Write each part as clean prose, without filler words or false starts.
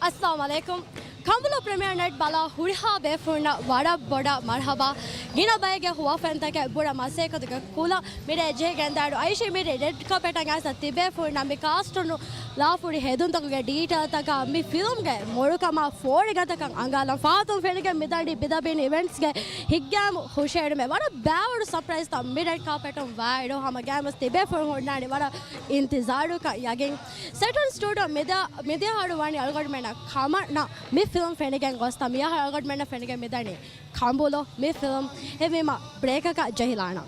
अस्सलाम वालेकुम Kambulo Premier Night Bala Huriha Befurna Wada Boda Marhaba Gina Bage Hua Fentaka Bura Maseka Kula Mire Jagandar Aishi Mire Red Carpet Angasa Tibe Furna Mikastro La Furi Hedun Taka Dita Taka Mi Film Ge Morukama Forigata Angala Fatum Fenega Midadi Bidabin Events Ge Higam Husher Me What a bad surprise the mid carpet on Vido Hamagamas Tibe for Hornadi Vada Intizaru Yagin Saturn Studio Media Hardwani Algormena Kama Na Mi film Fenigan Gosta Mia Algormena Fenigan Midani Kambulo Mi film Hevima Breaka Jahilana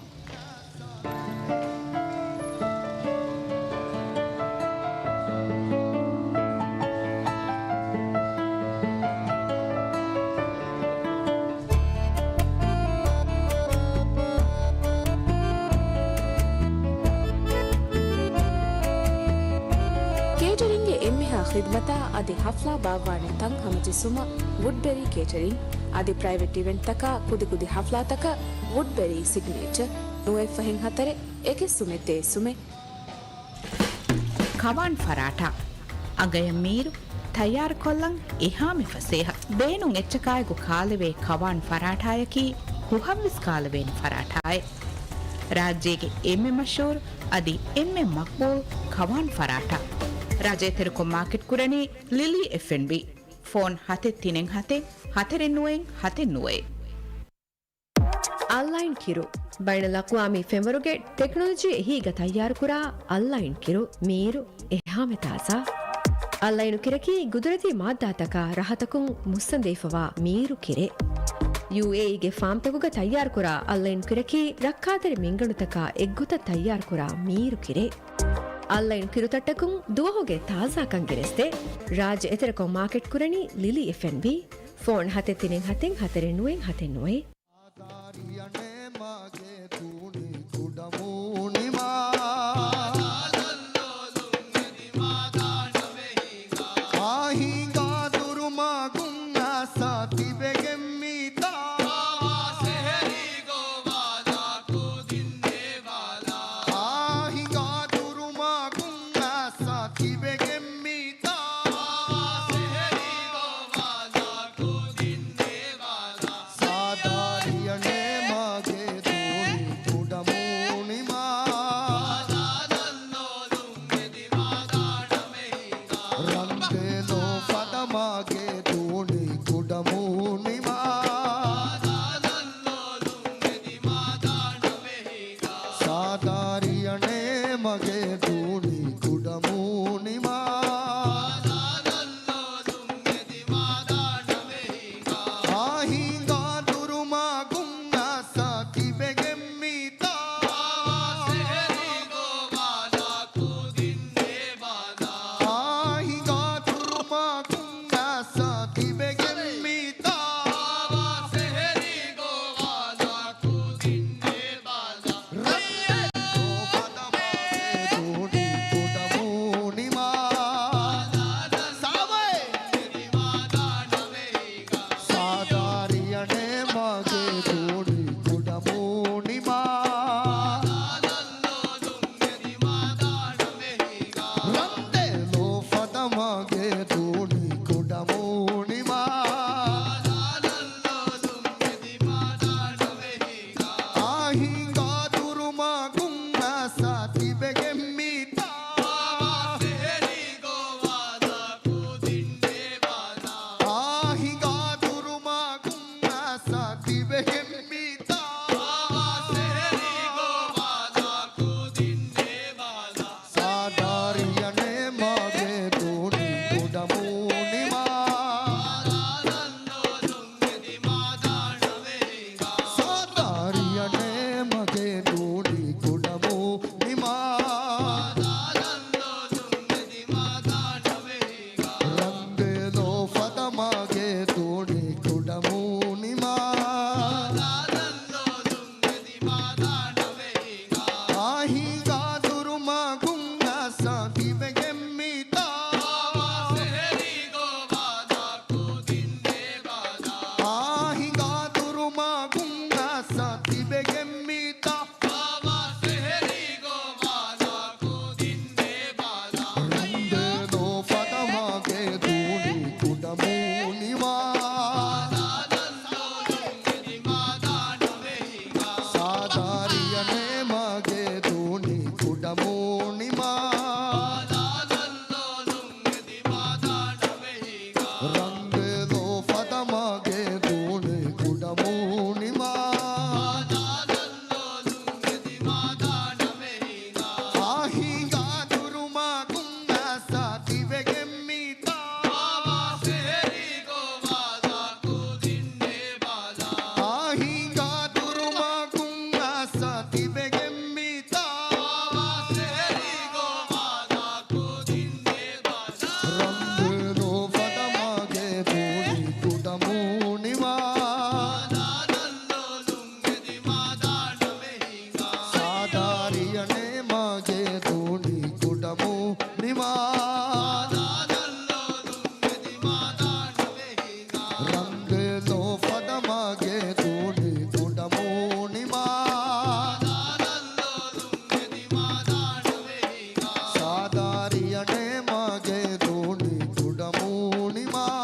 खिदमता आदि हफ्ला बागवाने तंग हमची सुमा वुडबेरी catering आदि private event तका कुदी कुदी हफ्ला तका वुडबेरी signature नुए फहिंग हतरे एके सुमे ते सुमे कवान फराठा अगय मीरु तैयार कोल्लं इहामि फसेह बेनु एच्चकाय गु कालवे कवान फराठायकी हुहम्विस कालवेन फराठाय राज्य के एम्मे मशहूर आदि एम्मे मकबूल कवान फराठा राजे तेरे को मार्केट कुरनी लिली एफएनबी फोन हाथे तीनें हाथे हाथे रेनुएं हाथे नुए ऑनलाइन किरो बैन लक्वामी फेमरुगे टेक्नोलॉजी ही गतायार कुरा ऑनलाइन किरो मीरु एहा में ताजा ऑनलाइन किरकी गुदरती माद्दा तका राहतकुं मुस्संदेफवा मीरु किरे UAE ಗೆ ಫಾರ್ಮ್ ತಗುಗ ತಯಾರ್ ಕುರಾ ಆನ್ಲೈನ್ ಕಿರಕಿ ರಕ್ಕಾದರೆ ಮಿಂಗಣು ತಕ ಎಗ್ಗುತ ತಯಾರ್ ಕುರಾ ಮೀರು ಕಿರೆ ಆನ್ಲೈನ್ ಕಿರುತಟ್ಟಕುಂ ದುವಹುಗೆ ತಾಜಾ ಕಂಗಿರೆಸ್ತೆ ರಾಜ್ ಎತರಕೊ ಮಾರ್ಕೆಟ್ ಕುರಣಿ ಲಿಲಿ ಎಫ್ಎನ್ಬಿ ಫೋನ್ ಹತೆ ತಿನೆಂ ಹತೆಂ ಹತೆರೆ ನುವೆಂ ಹತೆ ನುವೆ නිමා සාධාරියනේ මගේ දෝණි කුඩමූනිමා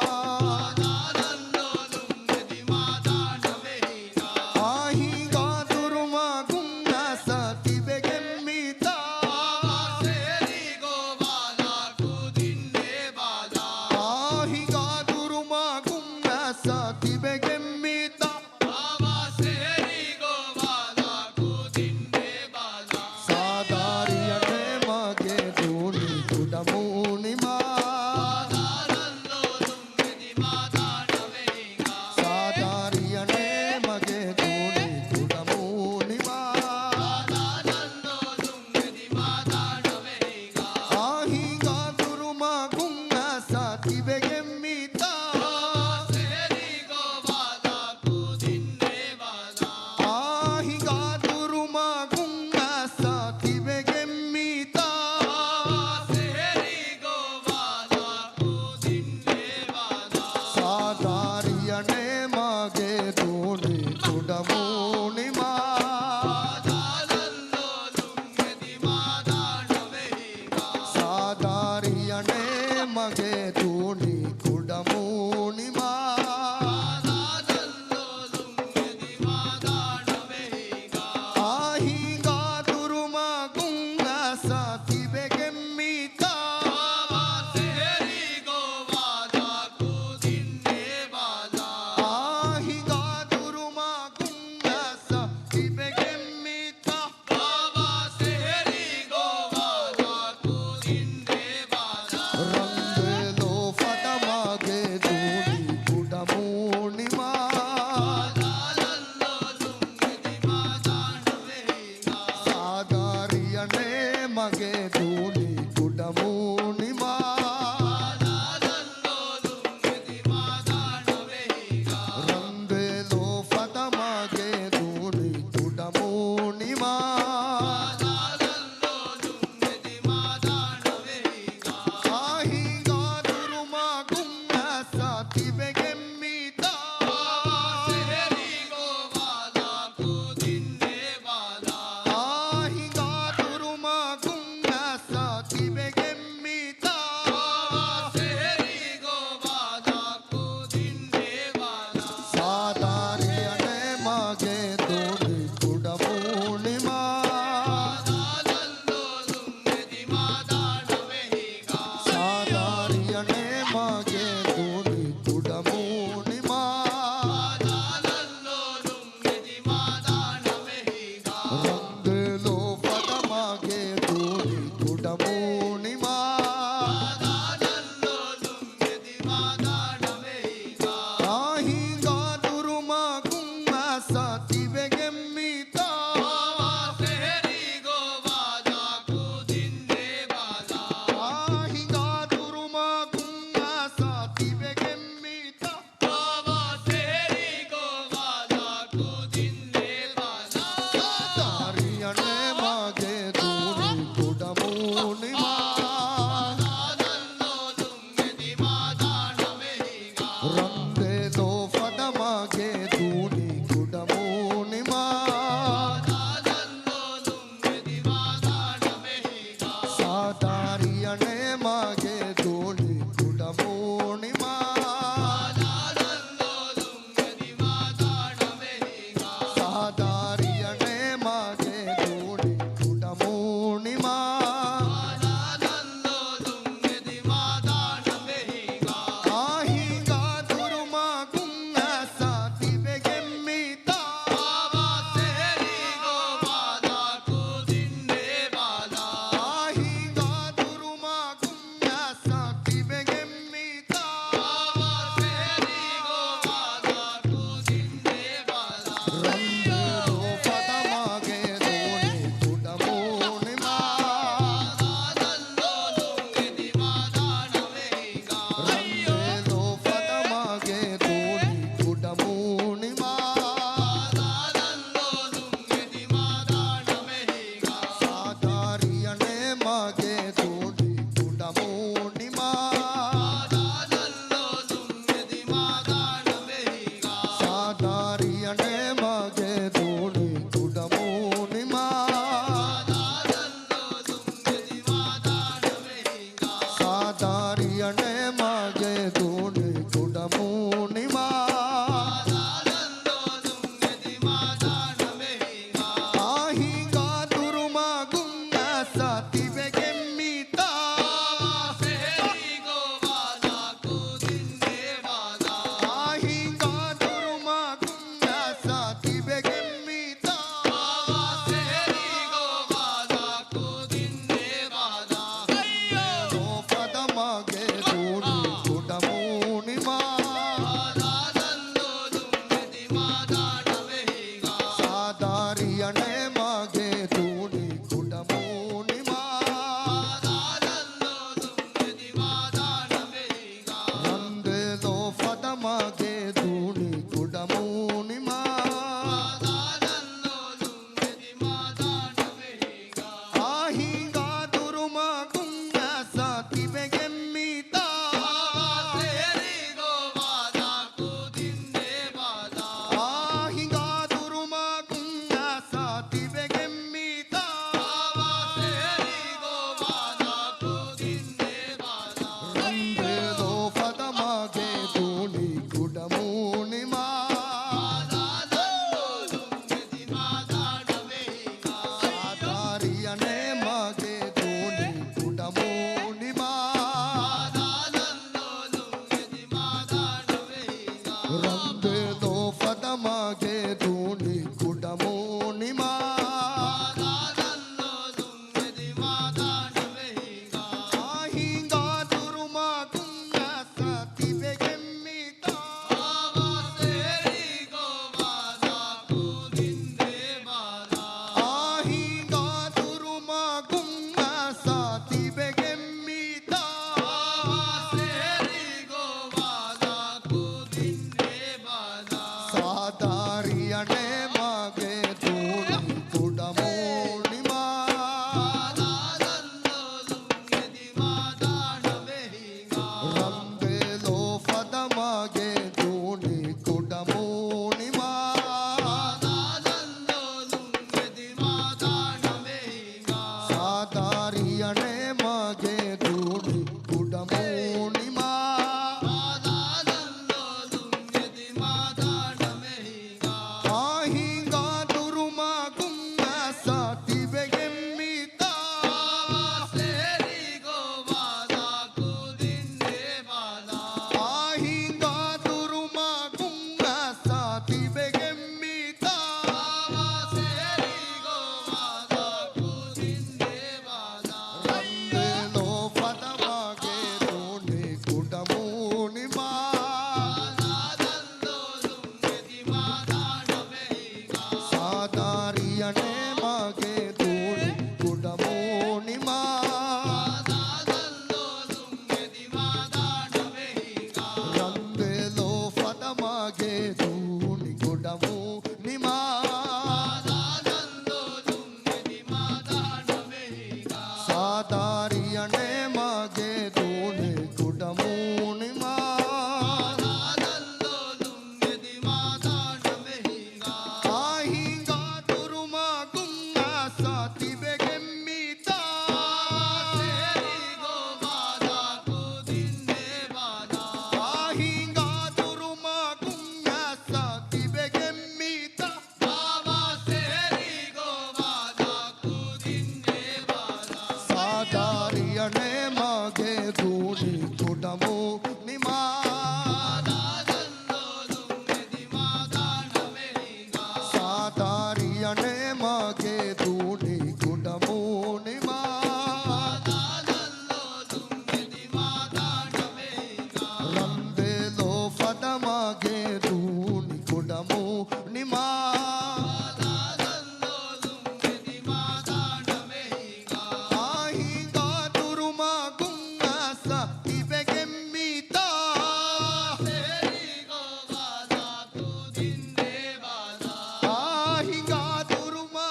Hinga turuma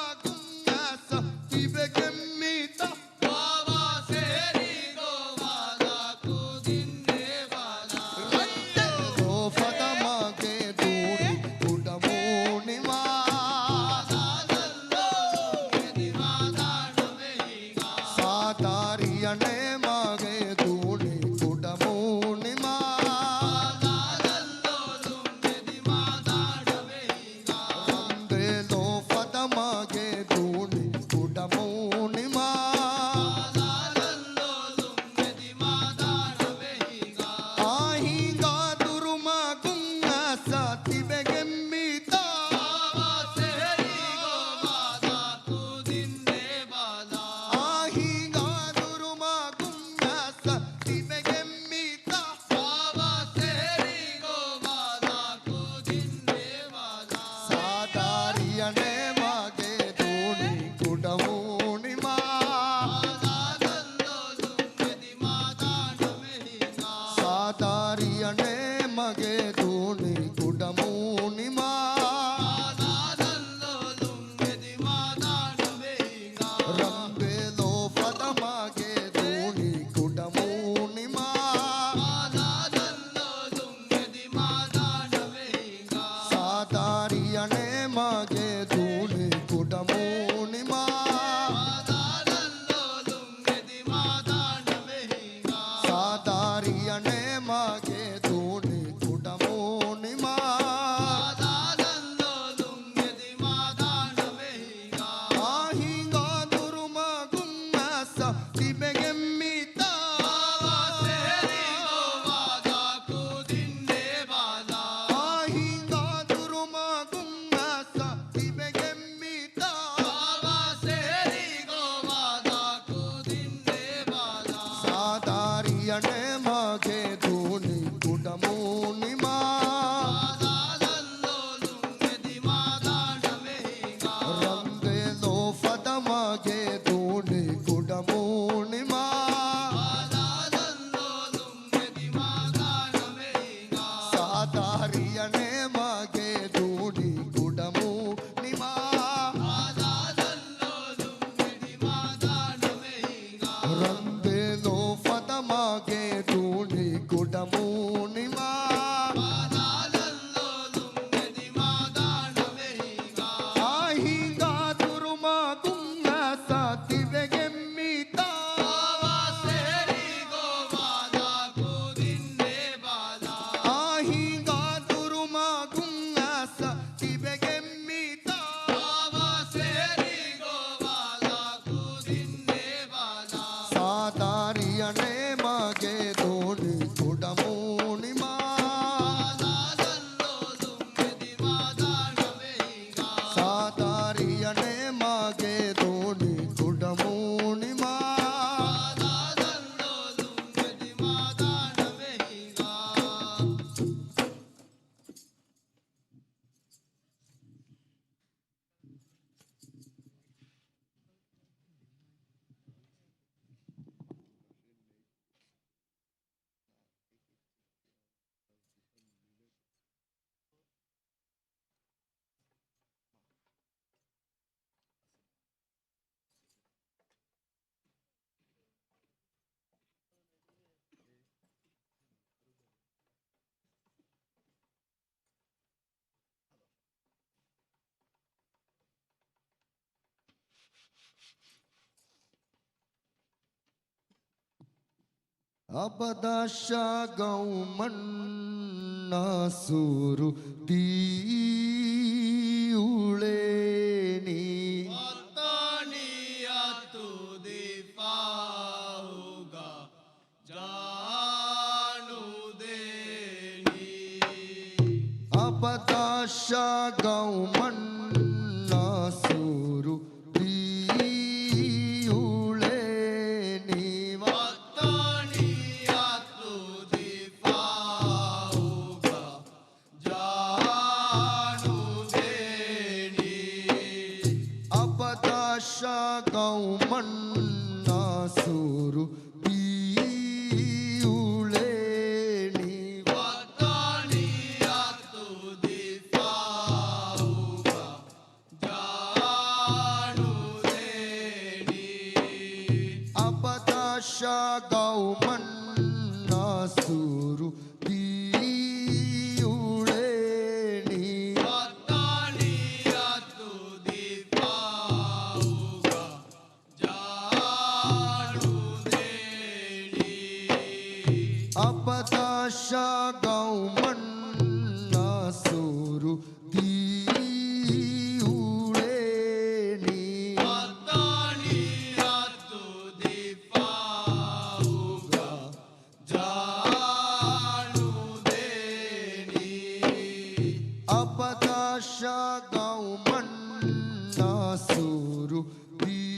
Abadasha Gaumana Suru Diuleni Ataniyatu difauga Janu deni Abadasha Gaumana Suru Diuleni Ataniyatu difauga Janu deni Abadasha Gaumana Suru Diuleni Ataniyatu difauga Janu deni Abadasha Gaumana Suru Diuleni Ataniyatu difauga Janu deni Abadasha Gaumana Suru Diuleni Ataniyatu difauga Janu deni Abadasha Gaumana Suru Diuleni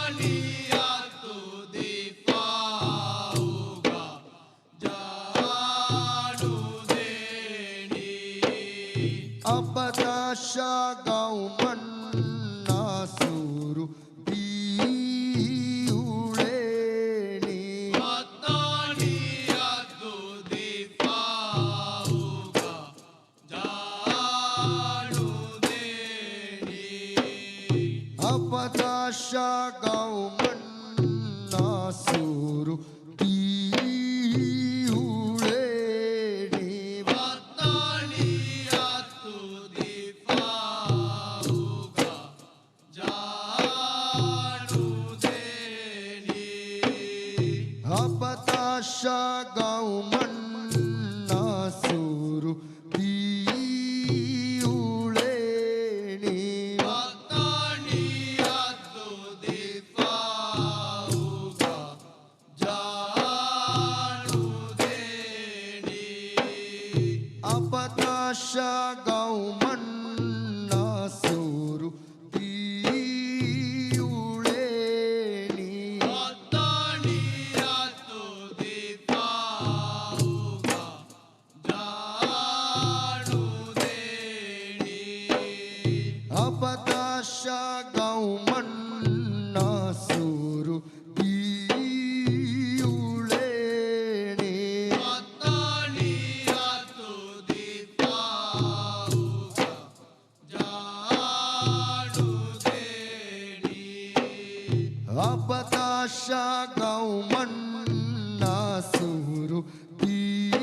Ataniyatu difauga Janu deni Abadasha Gaumana Suru Diuleni Ataniyatu difauga Janu deni Abadasha Gaumana Suru Diuleni Ataniyatu difauga Janu deni Abadasha Gaumana Suru Diuleni Ataniyatu difauga Janu deni Abadasha Gaumana Suru Diuleni Ataniyatu difauga Janu deni Abadasha Gaumana Suru Diuleni Ataniyatu difauga Janu deni Abadasha Gaumana Suru Diuleni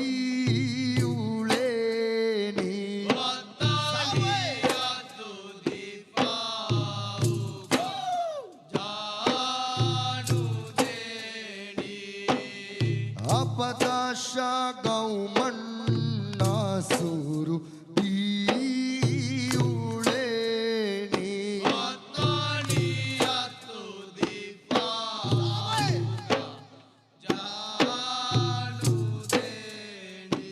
Ataniyatu difauga Janu deni Abadasha Gaumana Suru Diuleni Ataniyatu difauga Janu deni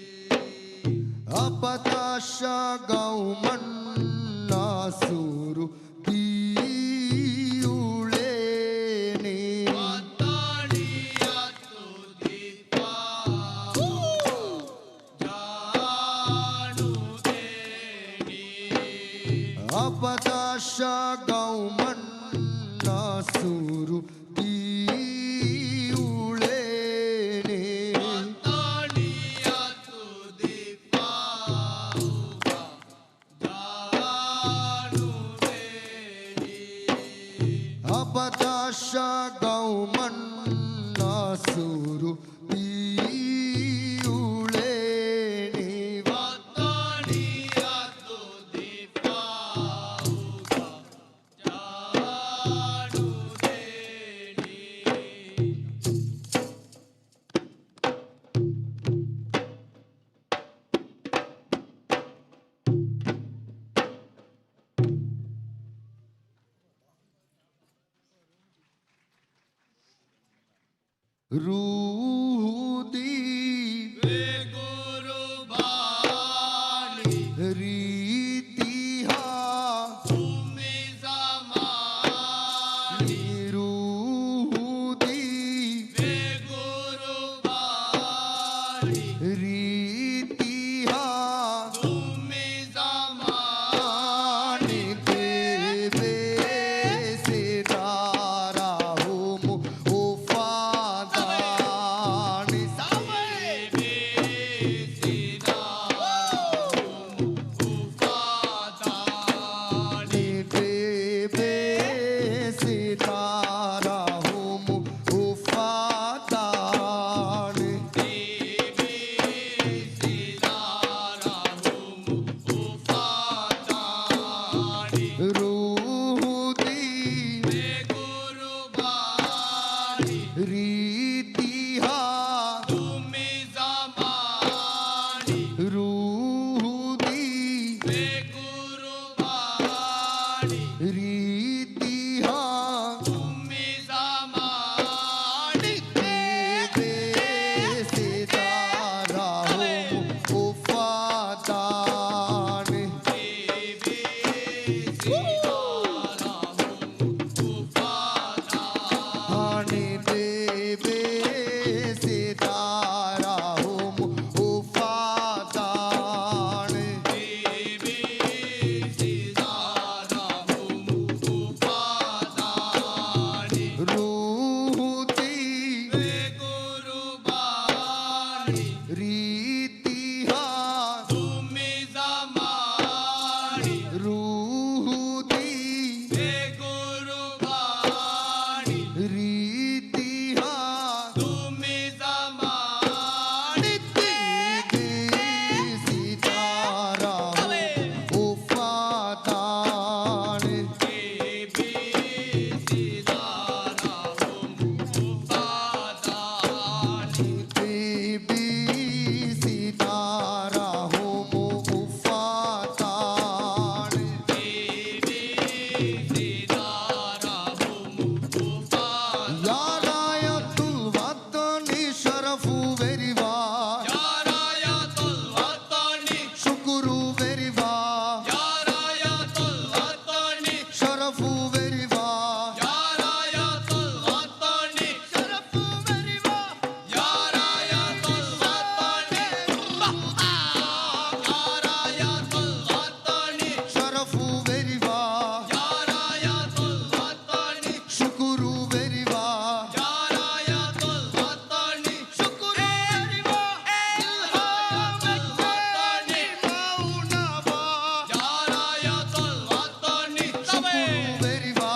Abadasha Gaumana Suru Diuleni Ataniyatu difauga Janu deni Abadasha Gaumana Suru Diuleni Ataniyatu difauga Janu deni Abadasha Gaumana Suru Diuleni Ataniyatu difauga Janu deni रूह दी बेगुरबानी रीतिहा तुम्ही जमानी रूह दी बेगुरबानी रीतिहा तुम्ही जमानी देवे सितारा हुम उफादानी देवे सितारा हुम उफादानी रूह दी रीतिहा रूह दी रीतिहा देवे सितारा हुम उफादानी हानी देवे सितारा हुम उफादानी रूह दी रीतिहा रूह दी रीतिहा देवे सितारा हुम उफादानी देवी सितारा हुम उफादानी या रायतुल वतनी शरफु वेरिवा शुक्रू वेरिवा शरफु वेरिवा शरफु वेरिवा शुक्रू वेरिवा शुक्रू वेरिवा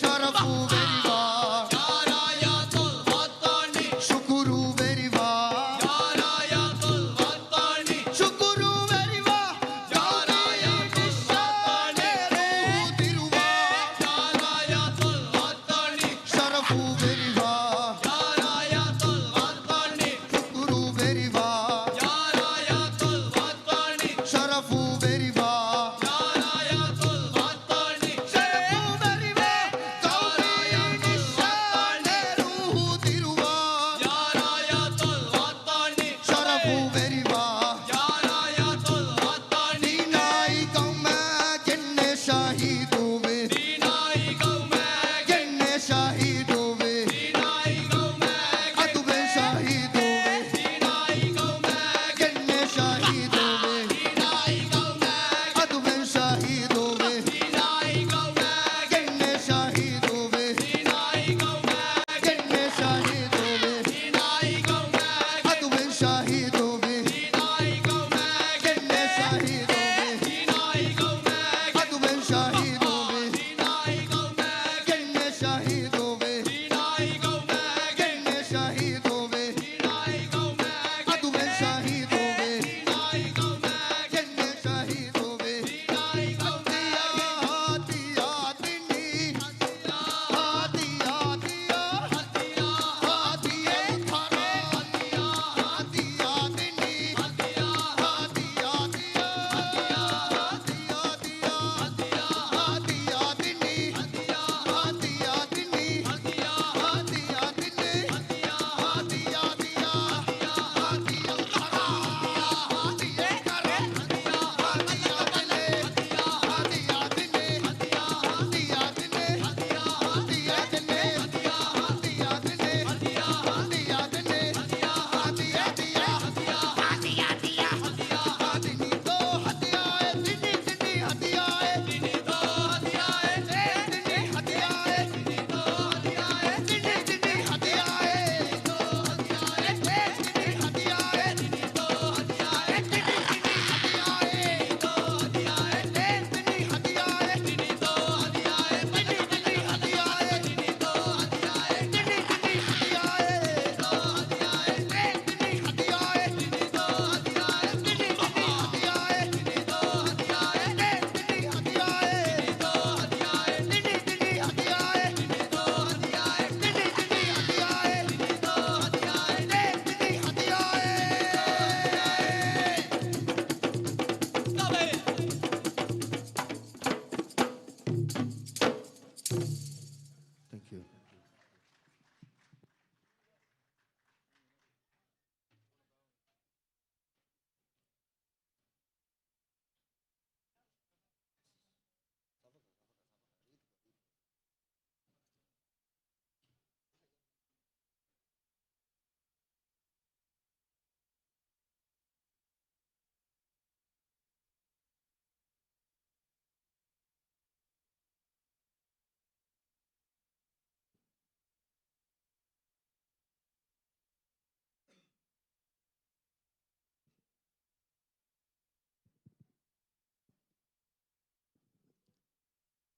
शरफु वेरिवा शुक्रू वेरिवा शुक्रू वेरिवा तिरुवा शरफु वेरिवा शुक्रू वेरिवा शरफु वेरिवा शरफु वेरिवा दीनाई कौमे जिन्ने शाहीद हुए जिन्ने शाहीद हुए अदबे शाहीद हुए जिन्ने शाहीद हुए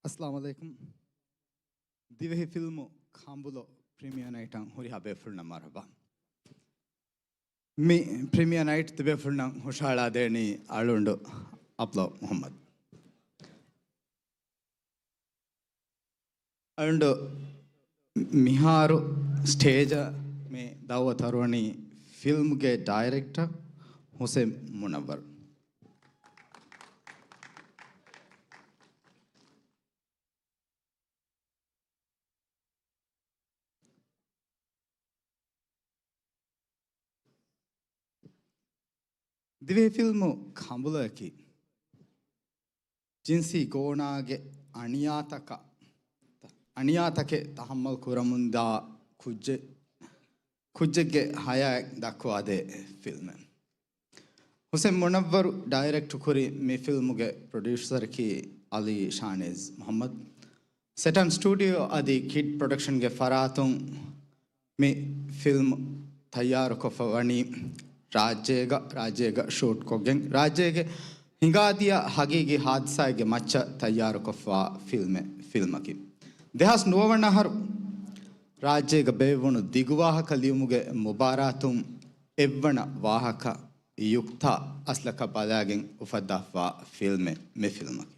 अस्सलाम वालेकुम दिवे फिल्म खांबुलो प्रीमियर नाइट हुरी हा बेफुल्ना मरहबा मी प्रीमियर नाइट दिवे फुल्ना हुशाला देनी आलुंडो अपलो मोहम्मद आलुंडो मिहारो स्टेज में दावत अरवनी फिल्म के डायरेक्टर हुसैन मुनव्वर दिवे फिल्म खांबुलो की जिनसी गोनागे अनियातके तहम्मल कुरमुंदा कुज्जे हया दक्वादे फिल्म हुसैन मुनव्वर डायरेक्ट कुरी मी फिल्म के प्रोड्यूसर की अली शानेज मोहम्मद सेटन स्टूडियो अदी किड प्रोडक्शन के फरातुं मी फिल्म तैयार को फवनी राज्येगा शूट को गेंग राज्येगे हिंगादिया हगीगी हादसा के मच्चा तैयार को फा फिल्म की देहास नोवनहर राज्येगा बेवुनु दिगुवाहक लियुमुगे मुबारातुं एव्वण वाहक युक्ता अस्लक बलागिंग उफद्दाफा फिल्म में फिल्म की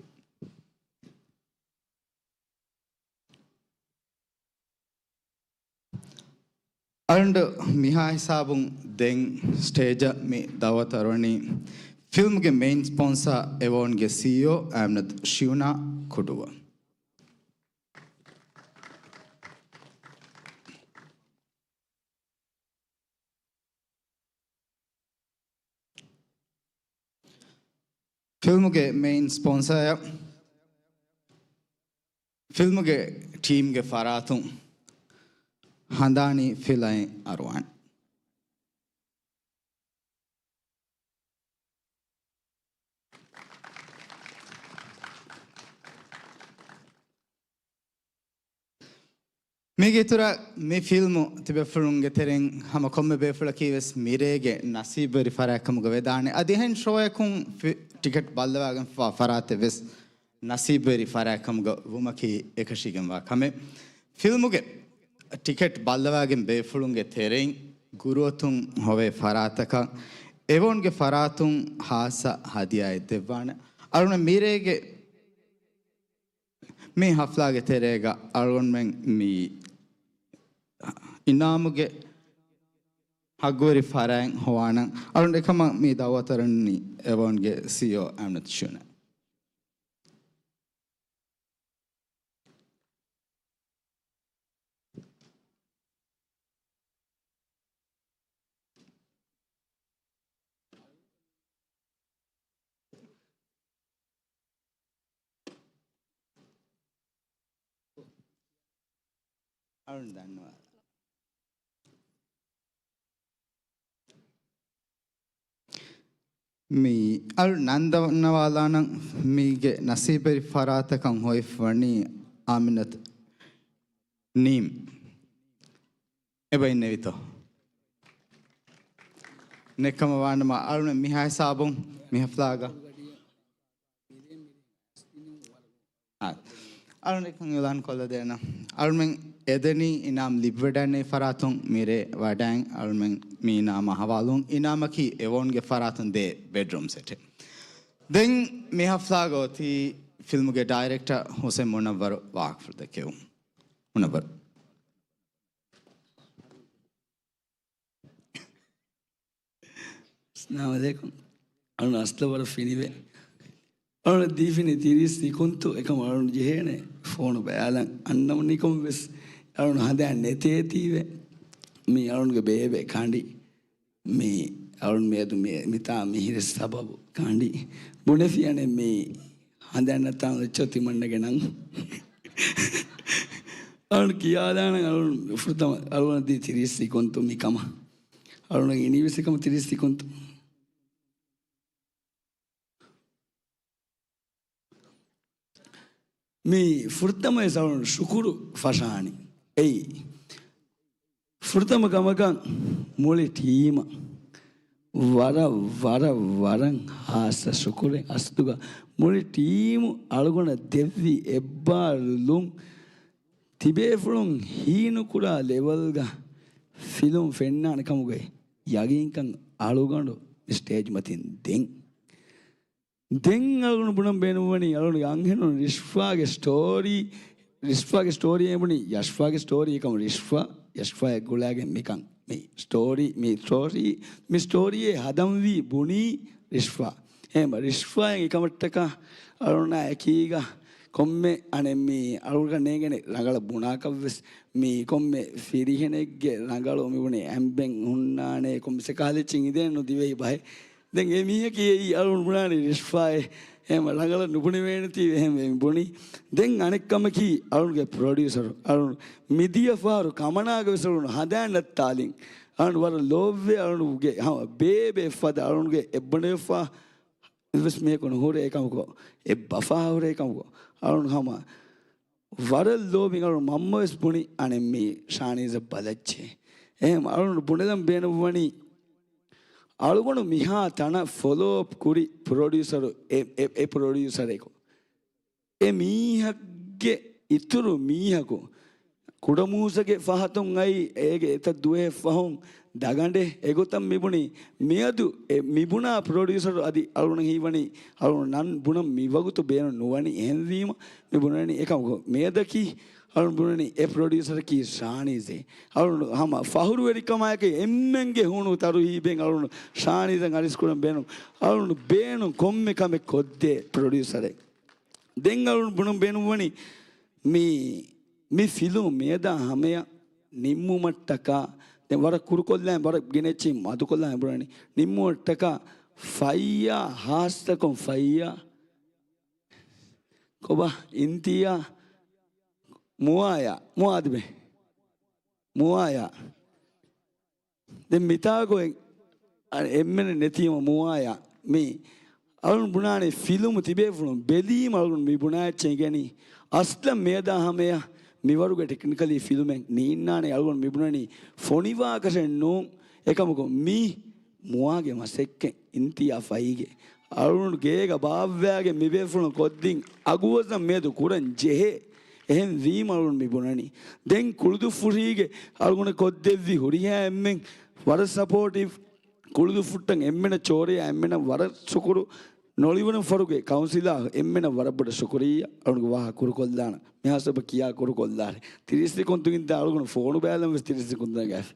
अंड मिहा हिसाबुं दें स्टेज में दावत अरवनी फिल्म के मेन स्पॉन्सर एवोन के सीईओ अहमद शिवना खुडुआ फिल्म के मेन स्पॉन्सर फिल्म के टीम के फरातुं हंदानी फिलाएं अरवान मेगे तुरा मे फिल्म तिबे फुलुंगे तेरें हम कम बेफुल की वस मिरेगे नसीब रिफरा कम गवेदाने अदिहन शोय कुं टिकट बालवागन फराते वस नसीब रिफरा कम वुमकी एकशिगम वा कमे फिल्म के टिकट बालवागन बेफुलुंगे तेरें गुरुतुं होवे फरातका एवोन के फरातुं हासा हदिया देवाने अरुण मिरेगे मैं हफ्ला के तेरेगा अरुण में मी इनामुगे हगोरी फरांग होवाना अरुण देखमा मी दावतरनी एवोन के सीईओ अहमद शिवना अरुण धन्यवाद मी अरुण नंदनवालानं मीगे नसीबरी फरातकं होई फनी आमिनत नीम एबई नेवितो नेकम वानमा अरुण मिहाय साबुं मिहफ्लागा अरुण नेकम युलान कोल्ला देना अरुण एदनी इनाम लिबवेडने फरातुं मेरे वाडांग अरुण मी नाम हवालुं इनाम की एवोन के फरातुं दे बेडरूम सेट दें मी हफ्लागो थी फिल्म के डायरेक्टर हुसैन मुनव्वर वाकफ देखेऊ मुनव्वर अस्सलाम वालेकुम अरुण अस्लवर फिनिवे अरुण दीफिनी तिरिस्ती कुंतु एकम अरुण जेहेने फोन बयालन अन्नम निकम विस अरुण हदा नेते तीवे मी अरुण के बेबे कांडी मी अरुण मेदु मिता मिहिर सबब कांडी बुनेफियाने मी हदा नता चोती मंडगे नंग अरुण किया दान अरुण फुर्तम अरुण दी तिरिस्ती कुंतु मी कमा अरुण इनिविसे कम तिरिस्ती कुंतु मी फुर्तम अरुण शुकुरु फशानी फुर्तम कमक मोली टीम ವರಂ ಹಾಸ ಶುಕುರೆ ಅಸ್ತುಗ ಮುಳಿ ಟೀಮು ಅಳಗುಣ ದೆವ್ವಿ ಎಬ್ಬಾಳುಂ ತಿಬೇಫುಳುಂ ಹೀನು ಕೂಡ ಲೆವೆಲ್ಗ ಫಿಲುಂ ಫೆಣ್ಣಾನ ಕಮುಗೆ ಯಗಿಂಕಂ ಅಳುಗಂಡು ಸ್ಟೇಜ್ ಮತಿನ್ ದೆಂಗ್ ಅಳಗುಣ ಬುಣಂ ಬೇನುವನಿ ಅಳಗುಣ ಅಂಗೆನು ರಿಶ್ವಾಗೆ ಸ್ಟೋರಿ ಏಬುಣಿ ಯಶ್ವಾಗೆ ಸ್ಟೋರಿ ಏಕಂ ಯಶ್ವಾ ಗುಳಾಗೆ ಮಿಕಂ මේ ස්ටෝරියේ හදම් වී බුණී රිශ්වා එහෙම රිශ්වායෙන් එකමට්ටක අරුණ ඇකීග කොම්මේ අනෙමි අරුල්ග නේගෙන රඟල බුණාකවස් මේ කොම්මේ ෆිරිහෙනෙක්ගේ රඟල ඔමිබුණේ ඇම්බෙන් හුන්නානේ කොම්සේ කාලෙච්චින් ඉදෙන් නොදිවෙයි බයි දැන් ඒ මීහ කී අරුණ බුණානේ රිශ්වායේ එහෙම රඟල නුබුණි වේනති එහෙම බුණි දැන් අනෙක්කම කී අරුණගේ ප්‍රොඩියුසර් අරුණ මිදිය ෆාරු කමනාග විසරුණ හදාන්නත් තාලින් අරුණ වර ලෝව්වේ අරුණගේ බේබේ ෆද අරුණගේ එබ්බනේ ෆා ඉවස් මේකොන හොරේ එකමකෝ එබ්බෆා හොරේ එකමකෝ අරුණ හම වර ලෝවින් අරුණ මම්මස් බුණි අනෙමි ශානීස බලච්චේ එහෙම අරුණ බුණෙදම් බේනවණි අලුගොණු මිහා තන ෆොලෝ අප් කුරි ප්‍රොඩියුසර් ඒ ප්‍රොඩියුසර් එක ඒ මීහගේ ඉතුරු මීහකෝ කුඩමූසගේ ෆහතුන් අයි ඒගේ එත දුවේ ෆහුන් දගණ්ඩේ එගොතම් මිබුණි මෙයදු මිබුණා ප්‍රොඩියුසර් අදි අලුණ හීවණි අලුණ නන් බුණ මිවගුතු බේන නුවණි එහෙන්වීම මිබුණනි එකම මෙයදකි අලුණ බුණනි ඒ ප්‍රොඩියුසර් කී ශානීසේ අලුණ හම ෆහුරු වෙරිකමයක එම්මෙන්ගේ හුණු තරු හීබෙන් අලුණ ශානීසෙන් අරිස්කුරම් බේනු අලුණ බේනු කොම්මෙ කමෙ කොද්දේ ප්‍රොඩියුසර් දෙන් අලුණ බුණ බේනු වණි මේ ෆිල්ම් මේදා හැමය නිම්මුමට්ටක දැන් වර කුරුකොල්ලෙන් වර ගෙනෙච්චි මදුකොල්ලෙන් හඹරනි නිම්මුමට්ටක ෆයියා හාස්තකොම් ෆයියා කොබා ඉන්තියා මුවාදිබේ මුවායා දැන් මිතාගෝ එම්මෙන නැතිම මුවායා මේ අලුන් බුණානේ ෆිල්ම් තිබේ ෆුලුම් බෙදීම අලුන් මේ බුණාච්චේ ගැනි අස්ලම් මේදා හැමය මිවරුගේ ටෙක්නිකලි ෆිල්මෙන් නීන්නානේ අලුන් මිබුණනි ෆොනිවාකසෙන් නෝ එකමකෝ මී මුවාගේ මසෙක්කෙන් ඉන්තියා ෆයිගේ අලුන් ගේග බාව්‍යාගේ මිබේ ෆුලුම් කොද්දින් අගුවසම් මේදු කුරන් ජෙහෙ එහෙන් වීම අලුන් මිබුණනි දැන් කුළුදු ෆුරීගේ අලුන් කොද්දෙව්වි හුරියා එම්මෙන් වර සපෝටිව් කුළුදු ෆුට්ටන් එම්මෙන චෝරිය එම්මෙන වර සුකුරු නොලිවන ෆරුගේ කවුන්සිලා එම්මෙන වරබඩ සුකුරිය අලුන්ගේ වාහ කුරුකොල්දාන මෙහසබ කියා කුරුකොල්දාරේ 30 කොන්තුකින් දාලුගුණ ෆෝනු බෑලම් 30 කොන්දා ගෑෆ්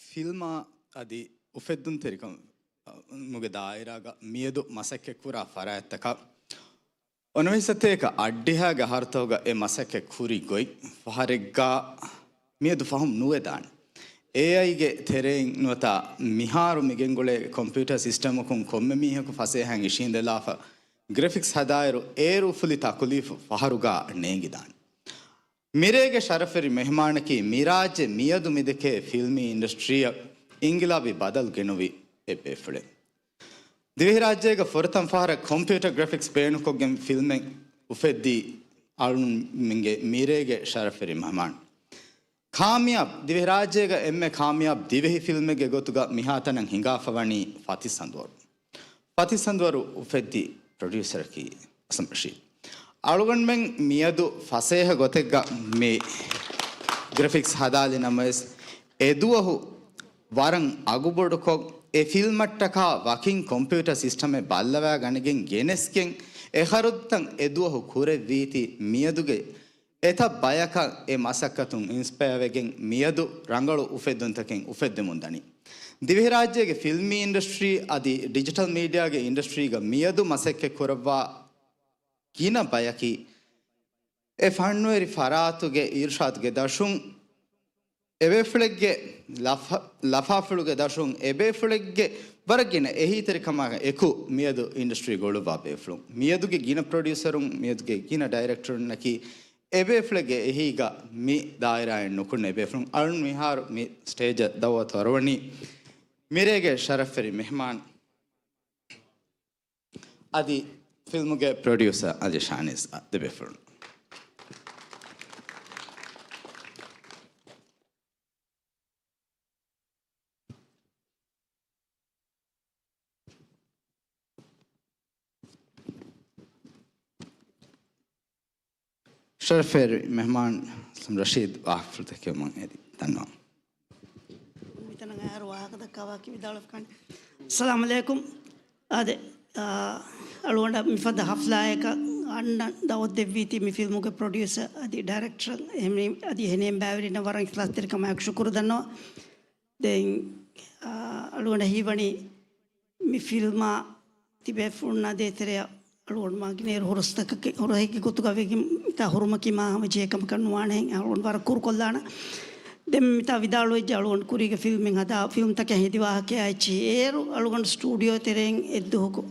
ಫಿಲ್ಮ ಅದಿ ಉಫೆದ್ದುನ್ ತೆರಿಕಂ ಮುಗೆ ದಾಯಿರಾಗ ಮಿಯದು ಮಸಕ್ಕೆ ಕುರ ಫರಾಯತ್ತಕ ಒನವಿಸತೇಕ ಅಡ್ಡಿಹಾಗ ಹರ್ತೋಗ ಎ ಮಸಕ್ಕೆ ಕುರಿ ಗೊಯ್ ಫಹರೆಗ್ಗ ಮಿಯದು ಫಹಂ ನುವೆದಾನ್ ಎಐಗೆ ತೆರೆಯಿಂ ನುವತ ಮಿಹಾರು ಮಿಗೆಂಗುಳೆ ಕಂಪ್ಯೂಟರ್ ಸಿಸ್ಟಮ್ ಕುಂ ಕೊಮ್ಮೆ ಮೀಹಕು ಫಸೆ ಹ್ಯಾಂಗ್ ಇಶಿಂದೆಲಾಫ ಗ್ರಾಫಿಕ್ಸ್ ಹದಾಯರು ಏರು ಫುಲಿ ತಕುಲೀಫ್ ಫಹರುಗ ನೇಂಗಿದಾನ್ ಮಿರೇಗೆ ಶರಫರಿ ಮೆಹಮಾನಕಿ ಮಿರಾಜೆ ಮಿಯದು ಮಿದಕೆ ಫಿಲ್ಮಿ ಇಂಡಸ್ಟ್ರಿಯ ಇಂಗಿಲಾಬಿ ಬದಲ್ ಗೆನುವಿ ಎಬ್ಬೆಫುಳೆ ದಿವಿ ರಾಜ್ಯಗ ಫೊರತಂ ಫಹರ ಕಂಪ್ಯೂಟರ್ ಗ್ರಾಫಿಕ್ಸ್ ಬೇಣುಕೊಗ್ಗೆ ಫಿಲ್ಮೆ ಉಫೆದ್ದಿ ಅಳುನ್ ಮಿಂಗೆ ಮಿರೇಗೆ ಶರಫರಿ ಮೆಹಮಾನ್ ಕಾಮಿಯಾಬ್ ದಿವಿ ರಾಜ್ಯಗ ಎಮ್ಮೆ ಕಾಮಿಯಾಬ್ ದಿವೆಹಿ ಫಿಲ್ಮೆಗೆ ಗೊತ್ತುಗ ಮಿಹಾತನಂ ಹಿಂಗಾಫವಣಿ ಫಾತಿ ಸಂದ್ವರು ಉಫೆದ್ದಿ ಪ್ರೊಡ್ಯೂಸರ್ ಕಿ ಅಸಂಪ್ರಶಿ ಅಳುಗಣ್ಮೆಂಗ್ ಮಿಯದು ಫಸೇಹ ಗೊತೆಗ್ಗ ಮೇ ಗ್ರಾಫಿಕ್ಸ್ ಹದಾಲಿ ನಮಸ್ ಎದುವಹು ವರಂ ಅಗುಬೊಡುಕೊ ಎ ಫಿಲ್ಮಟ್ಟಕ ವಕಿಂಗ್ ಕಂಪ್ಯೂಟರ್ ಸಿಸ್ಟಮೆ ಬಲ್ಲವ ಗಣಗೆಂ ಗೆನೆಸ್ಕೆಂ ಎಹರುತ್ತಂ ಎದುವಹು ಕುರೆ ವೀತಿ ಮಿಯದುಗೆ ಎಥ ಬಯಕ ಎ ಮಸಕ್ಕತುಂ ಇನ್ಸ್ಪೈರ್ವೆಗೆಂ ಮಿಯದು ರಂಗಳು ಉಫೆದ್ದುಂತಕೆಂ ಉಫೆದ್ದೆ ಮುಂದಣಿ ದಿವಿ ರಾಜ್ಯಗೆ ಫಿಲ್ಮಿ ಇಂಡಸ್ಟ್ರಿ ಅದಿ ಡಿಜಿಟಲ್ ಮೀಡಿಯಾಗೆ ಇಂಡಸ್ಟ್ರಿಗ ಮಿಯದು ಮಸಕ್ಕೆ ಕುರವ್ವ ಕಿನ ಬಯಕಿ ಎ ಫಣ್ವೇರಿ ಫರಾತುಗೆ ಈರ್ಷಾತ್ಗೆ ದಶುಂ ಎಬೇಫುಳೆಗ್ಗೆ ಲಫಾಫುಳುಗೆ ದಶುಂ ಎಬೇಫುಳೆಗ್ಗೆ ಬರಗಿನ ಎಹೀತರಿ ಕಮಾಗ ಎಕು ಮಿಯದು ಇಂಡಸ್ಟ್ರಿಗಳು ಬಾಬೇಫ್ಳು ಮಿಯದುಗೆ ಗಿನ ಪ್ರೊಡ್ಯೂಸರುಂ ಮಿಯದುಗೆ ಗಿನ ಡೈರೆಕ್ಟರ್ ನಕಿ ಎಬೇಫ್ಳೆಗೆ ಎಹೀಗ ಮಿ ದಾಯಿರಾಯಣ್ಣು ಕುಣ್ಣ ಎಬೇಫ್ಳು ಅರುಣ್ ಮಿಹಾರು ಮಿ ಸ್ಟೇಜ್ ದವ ತೊರವಣಿ ಮಿರೇಗೆ ಶರಫರಿ ಮೆಹಮಾನ್ ಅದಿ ಫಿಲ್ಮ್ಗೆ ಪ್ರೊಡ್ಯೂಸರ್ ಅಜಯ್ ಶಾನೀಸ್ ದೆಬೇಫ್ಳು शरफेर मेहमान असलम रशीद वाफल तक मंगेदी धन्यवाद السلام عليكم هذا الواندا مفاد حفلة أن داود ديفيتي مفيلم مو بروديوسر هذا دايركتور همني هذا هنيم باوري نوارن كلاس تركم أك شكر دانو دين الواندا هيفاني مفيلم تبعفرنا ده ترى الوان ما كنير هرستك هرهيك كتوكا فيكم تهرما كيما هم جيكم كنوانه الوان بارا كور كلنا dem mita vidalo jalon kuriga filming hada film tak hediwa ke aichi eru algon studio tereng edduko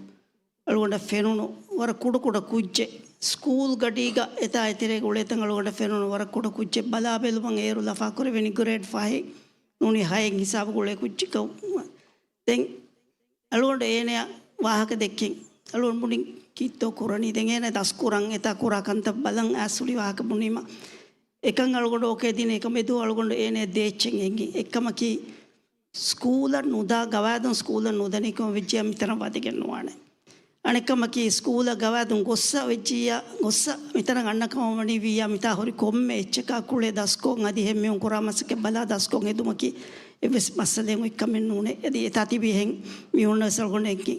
algonda fenuno war kudu kudu kujje school gadiga eta etere goletan algonda fenuno war kudu kujje bala belu bang eru lafa kore veni grade 5 nuni high hisab gole kujje ko den algonda ene wahaka dekkin algon munin kitto kurani den ene das kurang eta kurakanta balang asuli wahaka munima එකන් අලගොඩ ඕකේ දින එක මෙදු අලගොඩ එනේ දෙච්චෙන් එංගි එකමකි school නුදා ගවාදුන් school නුදනිකම විජ්‍ය මිතර වදිගෙන්නවානේ අනෙකමකි school ගවාදුන් ගොස්ස විජ්‍ය ගොස්ස මිතර ගන්නකම වණි වියා මිතා හොරි කොම්මේ එච්චක කුලේ දස්කොන් අදි හැමියොන් කොරාමසක බලා දස්කොන් එදුමකි එවස් මස්සලෙන් එක්කමෙන් නුනේ එදි එතාති බිහෙන් මියුන්නසල් ගොනෙකි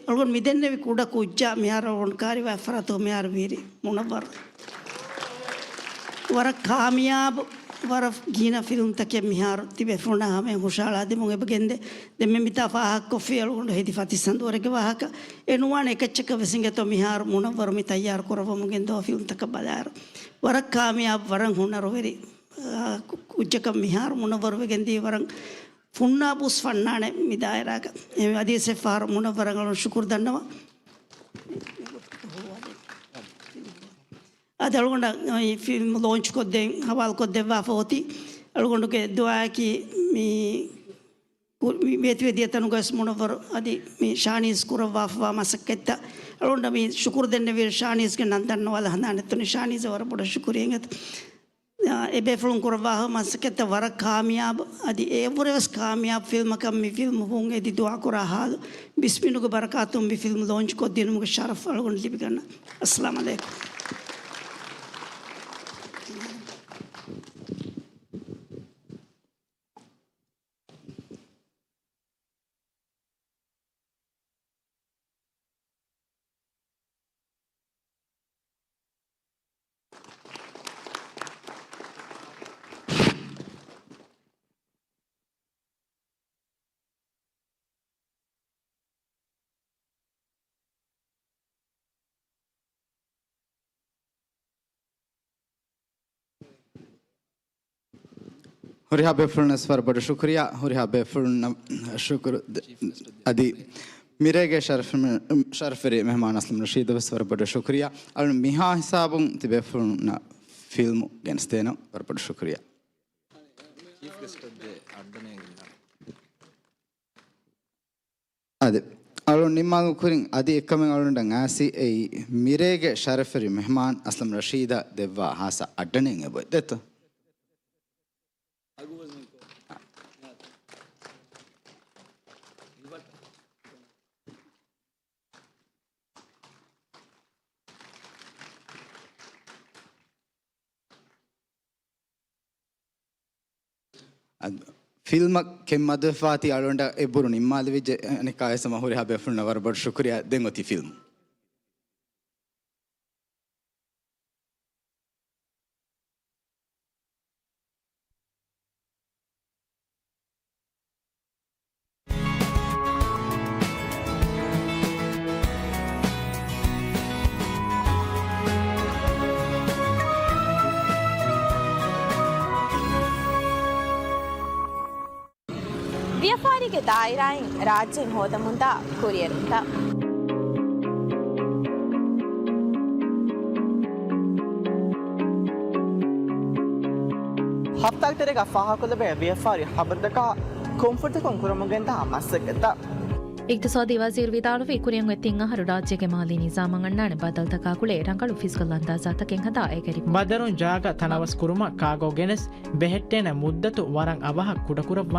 අලගොඩ මිදෙන්නේ කුඩ කුජ්ජා මිහාර වොන් කාරි වෆරතෝ මිහාර වීරි මොනබර वर कामयाब वर गीना film तक मिहार तिबे फुना हमें खुशाल आदि मुंगे बगेंदे देमे मिता फाहक को फेल उन हेदी फाति संदोर के वाहक एनुवान एकच्चक वसिंगे तो मिहार मुन वर मि तैयार करव मुंगेंदो फिल्म तक बलार वर कामयाब वर हुनर वेरी कुजक मिहार मुन वर वेगेंदी वर फुन्ना बुस फन्नाने मिदायराग अदी से फार मुन वर शुक्र दन्नवा ಅದು ಅಳ್ಗೊಂಡ ಈ ಫಿಲ್ಮ್ ಲಾಂಚ್ ಕೊದ್ದೆ ಹವಾಲ್ ಕೊದ್ದೆ ವಾಫ ಹೋತಿ ಅಳ್ಗೊಂಡುಗೆ ದುಆಕಿ ಮೀ ಬೇತ್ವೆ ದಿಯತನು ಗಸ್ ಮುನವರ್ ಅದಿ ಮೀ ಶಾನೀಸ್ ಕುರ ವಾಫ ವಾ ಮಸಕ್ಕೆತ್ತ ಅಳ್ಗೊಂಡ ಮೀ ಶುಕ್ರ ದೆನ್ನೆ ವೀರ್ ಶಾನೀಸ್ಗೆ ನಂದನ್ನ ವಲ ಹನಾನೆತ್ತುನಿ ಶಾನೀಸ್ ಅವರ ಬಡ ಶುಕ್ರ ಹೆಂಗತ್ ಎಬೆ ಫುಲ್ ಕುರ ವಾಹ ಮಸಕ್ಕೆತ್ತ ವರ ಕಾಮಯಾಬ್ ಅದಿ ಎವರೆಸ್ ಕಾಮಯಾಬ್ ಫಿಲ್ಮ್ ಕಮ್ ಮಿ ಫಿಲ್ಮ್ ಹೋಂಗೆ ದಿ ದುಆ ಕುರ ಹಾಲ್ ಬಿಸ್ಮಿನುಗೆ ಬರಕಾತುಂ ಮಿ ಫಿಲ್ಮ್ ಲಾಂಚ್ ಕೊದ್ದೆ ನಮಗೆ ಶರಫ್ ಅಳ್ಗೊಂಡು ಲಿಬಿಗನ್ನ ಅಸ್ಸಲಾಮು ಅಲೈಕುಂ हुरिया बेफुलनेस पर बड़ा शुक्रिया हुरिया बेफुलन शुक्र अदी मेरे के शरफरे मेहमान असलम रशीद पर बड़ा शुक्रिया और मिहा हिसाबों तिबेफुलन फिल्म गेंस्तेना पर बड़ा शुक्रिया अदे और निम्मागु कुरिंग अदी एकमें और डंगासी ए मेरे के शरफरे मेहमान असलम रशीदा देवा हासा अड्डनेंगे बोल देतो फिल्म के मदफाती आलोंडा एबुरु निम्माद विजय अनेकाय समहुरी हा बेफुल नवर बड़ शुक्रिया देंगोती फिल्म ವ್ಯಾಪಾರಿಗೆ ದಾಯಿರಾಯಿನ್ ರಾಜ್ಯನ್ ಹೋದ ಮುಂದ ಕೊರಿಯರುಂದ ಹಫ್ತಾಗ್ ತೆರೆಗ ಫಾಹಕೊಲಬೆ ವ್ಯಾಪಾರಿ ಹಬರ್ದಕ ಕಂಫರ್ಟ್ ಕೊಂಕುರಮಗೆಂದ ಮಸ್ಸೆಗೆತ್ತ इक्तसादी वजीर विदारवी कुरियंग वेतिंगा हरु राज्य के माली निजाम अंगन्नाने बदल तका कुले रंगलु फिजिकल अंदाजा तकें हदा एगरी बदरुन जागा तनवस कुरुमा कागो गेनस बेहेट्टेने मुद्दतु वरंग अवह कुडकुरवान